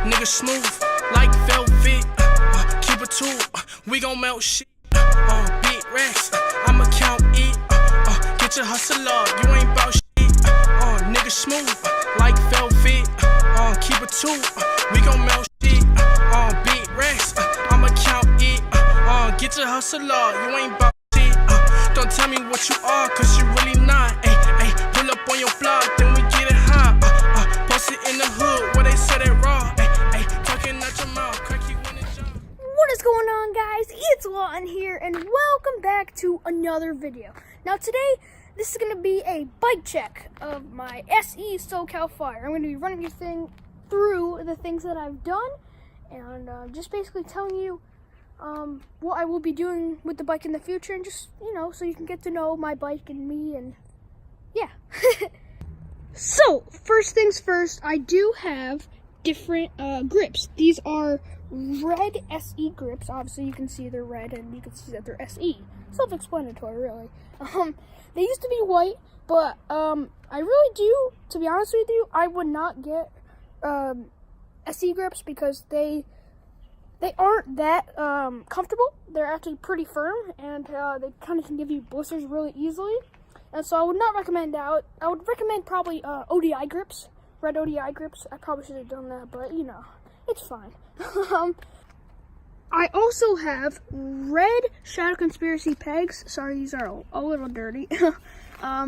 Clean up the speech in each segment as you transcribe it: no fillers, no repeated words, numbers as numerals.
Nigga smooth like velvet. Keep it two. We gon' melt shit. Big racks. I'ma count it. Get your hustle up. You ain't bout shit. Nigga smooth like velvet. Keep it two. We gon' melt shit. Big racks. I'ma count it. Get your hustle up. You ain't bout shit. Don't tell me what you are, cause you really not. Ay, pull up on your block, then we get it hot. Post it in the hood where they said it raw. Ay, talking out your mouth, crack you in the jaw. What is going on, guys? It's Lawton here, and welcome back to another video. Now today, this is going to be a bike check of my SE SoCal Fire. I'm going to be running this thing through the things that I've done, and just basically telling you what I will be doing with the bike in the future, and just, so you can get to know my bike and me, and yeah. So, first things first, I do have different grips. These are red SE grips. Obviously, you can see they're red, and you can see that they're SE. Self-explanatory, really. They used to be white, but I really do, to be honest with you, I would not get SE grips because they aren't that comfortable. They're actually pretty firm, and they kind of can give you blisters really easily. And so I would not recommend that. I would recommend probably ODI grips, red ODI grips. I probably should have done that, but it's fine. I also have red Shadow Conspiracy pegs. Sorry, these are a little dirty. But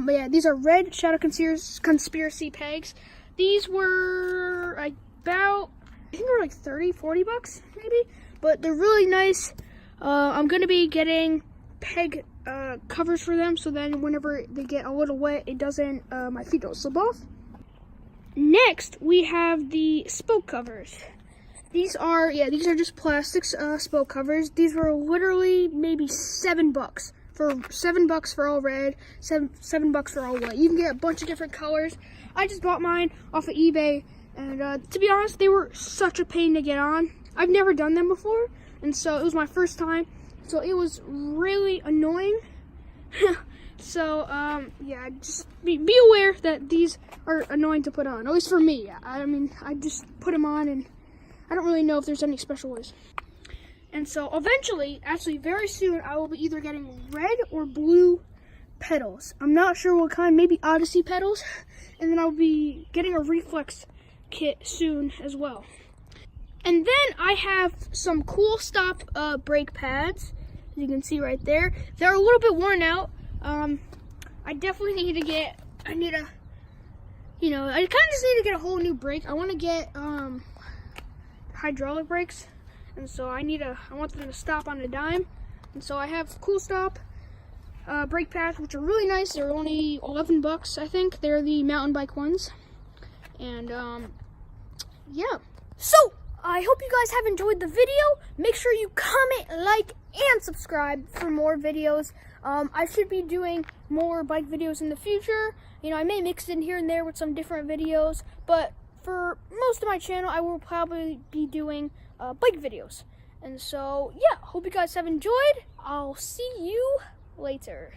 yeah, these are red Shadow Conspiracy pegs. These were about, I think they were like 30, 40 bucks maybe, but they're really nice. I'm going to be getting peg covers for them, so then whenever they get a little wet, it doesn't, my feet don't slip off. Next, we have the spoke covers. These are just plastic spoke covers. These were literally maybe $7 for $7 for all red, $7 for all white. You can get a bunch of different colors. I just bought mine off of eBay, and to be honest, they were such a pain to get on. I've never done them before, and so it was my first time, so it was really annoying. So yeah, just be aware that these are annoying to put on, at least for me. I mean, I just put them on, and I don't really know if there's any special ways. And so eventually, actually very soon, I will be either getting red or blue pedals. I'm not sure what kind, maybe Odyssey pedals. And then I'll be getting a reflex kit soon as well. And then I have some Kool stop brake pads, as you can see right there. They're a little bit worn out. I definitely need to get, I kind of just need to get a whole new brake. I want to get hydraulic brakes, and so I want them to stop on a dime. And so I have Kool stop brake pads, which are really nice. They're only $11, I think. They're the mountain bike ones. And yeah. So I hope you guys have enjoyed the video. Make sure you comment, like, and subscribe for more videos. I should be doing more bike videos in the future. I may mix it in here and there with some different videos, but for most of my channel, I will probably be doing bike videos. And so, yeah, hope you guys have enjoyed. I'll see you later.